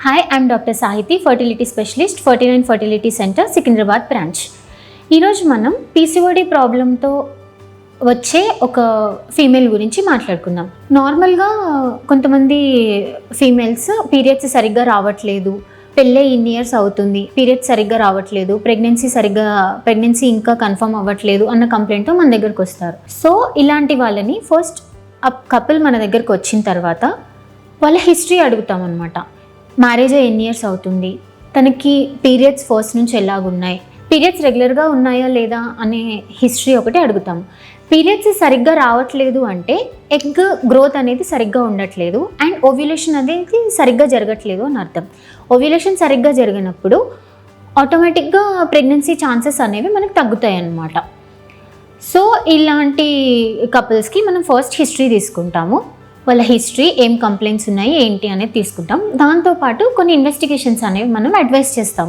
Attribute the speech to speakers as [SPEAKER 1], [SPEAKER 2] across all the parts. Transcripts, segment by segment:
[SPEAKER 1] Hi, I'm Dr. Sahiti, fertility specialist, 49 Fertility Center, Secunderabad branch. ఈరోజు మనం PCOD ప్రాబ్లంతో వచ్చే ఒక ఫీమేల్ గురించి మాట్లాడుకుందాం. నార్మల్గా కొంతమంది ఫీమేల్స్ పీరియడ్స్ సరిగ్గా రావట్లేదు, పెళ్ళే ఇన్ని ఇయర్స్ అవుతుంది, పీరియడ్స్ సరిగ్గా రావట్లేదు, ప్రెగ్నెన్సీ ఇంకా కన్ఫర్మ్ అవ్వట్లేదు అన్న కంప్లైంట్తో మన దగ్గరకు వస్తారు. సో ఇలాంటి వాళ్ళని ఫస్ట్ కపుల్ మన దగ్గరకు వచ్చిన తర్వాత వాళ్ళ హిస్టరీ అడుగుతాం అనమాట. మ్యారేజ్ ఎన్ని ఇయర్స్ అవుతుంది, తనకి పీరియడ్స్ ఫస్ట్ నుంచి ఎలాగున్నాయి, పీరియడ్స్ రెగ్యులర్గా ఉన్నాయా లేదా అనే హిస్టరీ ఒకటి అడుగుతాం. పీరియడ్స్ సరిగ్గా రావట్లేదు అంటే ఎగ్ గ్రోత్ అనేది సరిగ్గా ఉండట్లేదు అండ్ ఓవ్యులేషన్ అనేది సరిగ్గా జరగట్లేదు అని అర్థం. ఓవ్యులేషన్ సరిగ్గా జరిగినప్పుడు ఆటోమేటిక్గా ప్రెగ్నెన్సీ ఛాన్సెస్ అనేవి మనకు తగ్గుతాయి అన్నమాట. సో ఇలాంటి కపుల్స్కి మనం ఫస్ట్ హిస్టరీ తీసుకుంటాము. వాళ్ళ హిస్టరీ, ఏం కంప్లైంట్స్ ఉన్నాయి ఏంటి అనేది తీసుకుంటాం. దాంతోపాటు కొన్ని ఇన్వెస్టిగేషన్స్ అనేవి మనం అడ్వైస్ చేస్తాం.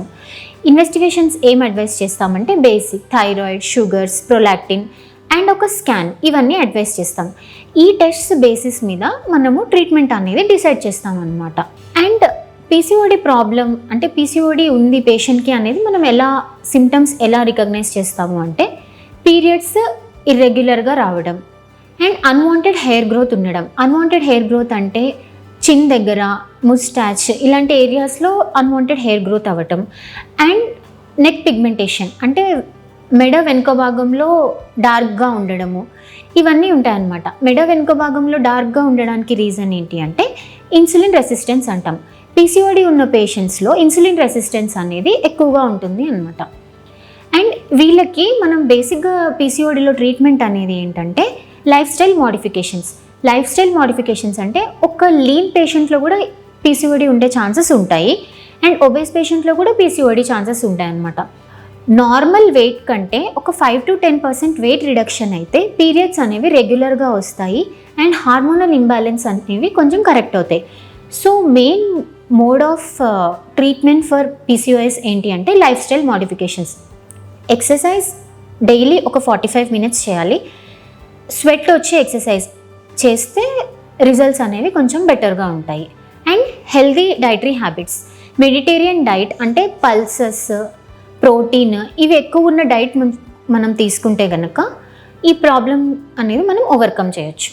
[SPEAKER 1] ఇన్వెస్టిగేషన్స్ ఏం అడ్వైస్ చేస్తామంటే basic thyroid, sugars, prolactin and ఒక స్కాన్, ఇవన్నీ అడ్వైస్ చేస్తాం. ఈ టెస్ట్స్ బేసిస్ మీద మనము ట్రీట్మెంట్ అనేది డిసైడ్ చేస్తాం అన్నమాట. అండ్ పీసీఓడి ప్రాబ్లం అంటే పీసీఓడి ఉంది పేషెంట్కి అనేది మనం సిమ్టమ్స్ ఎలా రికగ్నైజ్ చేస్తాము అంటే పీరియడ్స్ ఇర్రెగ్యులర్గా రావడం అండ్ అన్వాంటెడ్ హెయిర్ గ్రోత్ ఉండడం. అన్వాంటెడ్ హెయిర్ గ్రోత్ అంటే చిన్ దగ్గర, ముస్టాచ్ ఇలాంటి ఏరియాస్లో అన్వాంటెడ్ హెయిర్ గ్రోత్ అవ్వటం అండ్ నెక్ పిగ్మెంటేషన్ అంటే మెడ వెనుక భాగంలో డార్క్గా ఉండడము, ఇవన్నీ ఉంటాయన్నమాట. మెడ వెనుక భాగంలో డార్క్గా ఉండడానికి రీజన్ ఏంటి అంటే ఇన్సులిన్ రెసిస్టెన్స్ అంటాం. పీసీఓడి ఉన్న పేషెంట్స్లో ఇన్సులిన్ రెసిస్టెన్స్ అనేది ఎక్కువగా ఉంటుంది అన్నమాట. అండ్ వీళ్ళకి మనం బేసిక్గా పీసీఓడిలో ట్రీట్మెంట్ అనేది ఏంటంటే లైఫ్ స్టైల్ మోడిఫికేషన్స్ అంటే ఒక లీన్ పేషెంట్లో కూడా పీసీఓడి ఉండే ఛాన్సెస్ ఉంటాయి అండ్ ఒబేస్ పేషెంట్లో కూడా పీసీఓడి ఛాన్సెస్ ఉంటాయి అన్నమాట. నార్మల్ వెయిట్ కంటే ఒక 5 to 10% వెయిట్ రిడక్షన్ అయితే పీరియడ్స్ అనేవి రెగ్యులర్గా వస్తాయి అండ్ హార్మోనల్ ఇంబ్యాలెన్స్ అనేవి కొంచెం కరెక్ట్ అవుతాయి. So main mode of treatment for PCOS ఏంటి అంటే life style modifications. Exercise daily ఒక 45 minutes చేయాలి. స్వెట్ వచ్చే ఎక్సర్సైజ్ చేస్తే రిజల్ట్స్ అనేవి కొంచెం బెటర్గా ఉంటాయి. And healthy dietary habits, Mediterranean diet అంటే పల్సెస్, ప్రోటీన్ ఇవి ఎక్కువ ఉన్న డైట్ మనం తీసుకుంటే కనుక ఈ ప్రాబ్లం అనేది మనం ఓవర్కమ్ చేయొచ్చు.